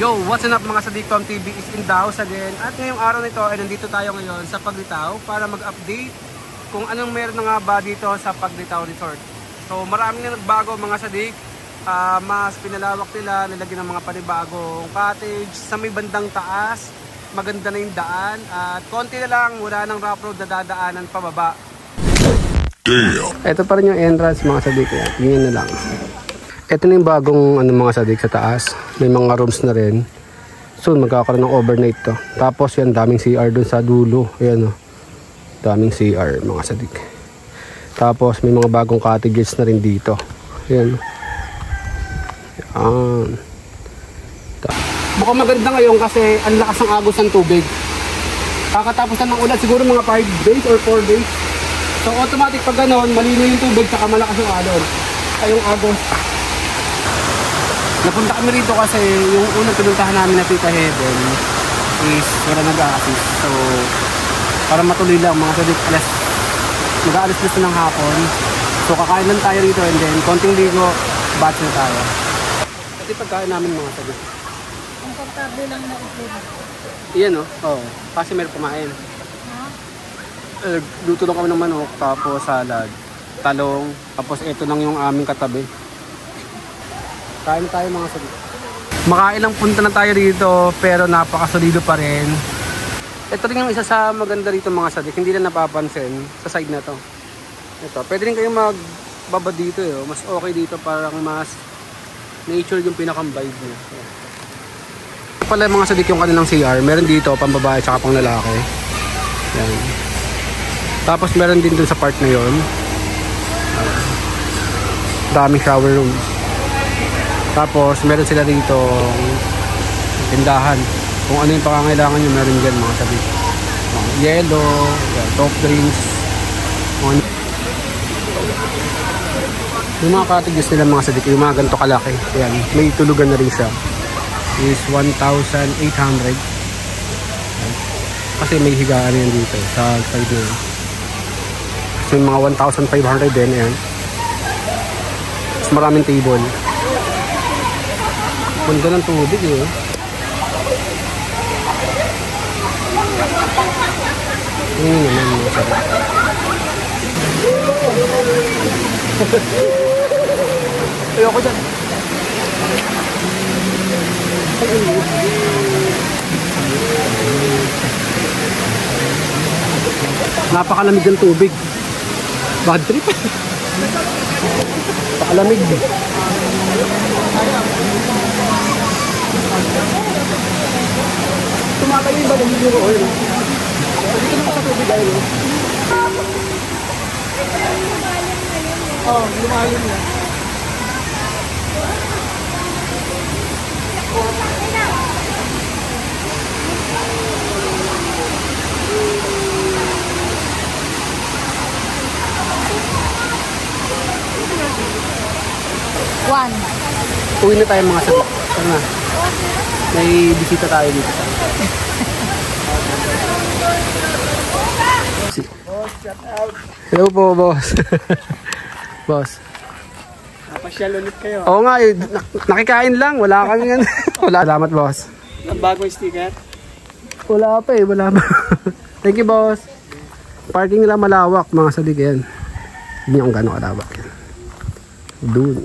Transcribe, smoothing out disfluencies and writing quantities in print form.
Yo, what's up mga Sadik Tom TV is in the house again. At ngayong araw nito ay nandito tayo ngayon sa Paglitaw para mag-update kung anong meron na nga ba dito sa Paglitaw Resort. So maraming na nagbago mga Sadik. Mas pinalawak nila, nilagyan ng mga panibagong cottage sa may bandang taas. Maganda na yung daan at konti na lang, wala ng rough road na dadaanan pababa. Damn. Ito pa rin yung entrance mga Sadik. Ganyan na lang. Ito na yung bagong mga Sadik sa taas. May mga rooms na rin. Soon magkakaroon ng overnight to. Tapos yan, daming CR dun sa dulo. Ayan o. Daming CR mga Sadik. Tapos may mga bagong cottages na rin dito. Ayan. Ayan. Mukhang maganda ngayon kasi ang lakas ng agos ng tubig. Kakatapos na ng ulan siguro mga 5 days or 4 days. So automatic pag ganoon, malino yung tubig saka malakas yung alon. Ay yung agos. Napunta kami rito kasi yung unang pinuntahan namin na Tita Heaven is wala nag-a-assist. So, para matuloy lang mga Sadik, mag-aalis na ng hapon. So, kakain lang tayo rito and then konting ligo, batch na tayo. Kasi pagkain namin mga Sadik. Komportable lang na upo. Iyan o, kasi meron kumain. Luto lang kami ng manok, tapos salad, talong, tapos ito lang yung aming katabi. Kain tayo mga Sadik. Makailang punta na tayo dito pero napakasolido pa rin. Ito rin yung isa sa maganda rito mga Sadik. Hindi na napapansin sa side na to. Ito, pwede rin kayong magbaba dito eh. Mas okay dito, parang mas nature yung pinaka-vibe niya. Pala mga Sadik yung kanilang CR. Meron dito pang babae at pang lalaki. Yan. Tapos meron din dun sa part na yon. Daming shower rooms. Tapos meron sila dito tindahan. Kung ano yung pangangailangan nyo, meron dyan mga Sadik. Yellow, soft drinks. Yung mga cottages nila mga Sadik, yung mga ganito kalaki. Ayan, may tulugan na rin siya. Is 1,800. Kasi may higaan yan dito sa side na yun. Kasi may mga 1,500 din. Ayan. Mas maraming table. Ganda ng tubig eh. Tingnan naman mga Sadik. Ayoko dyan. Napakalamig ng tubig. Bad trip. Napakalamig. Tumatay yung balang yung oil. Dito na sa tubig ay lumalim yan. One. Uwi na tayo mga Sadik. Tara na. May bisita tayo dito. Boss, shout out. Hello po, boss. Boss. Napasyal ulit kayo. Oo nga, nakikain lang. Wala kami yan. Wala. Salamat, boss. Ang bagong sticker? Wala pa eh, wala pa. Thank you, boss. Parking nila malawak, mga Sadik yan. Hindi yung gano'ng kalawak yan. Doon.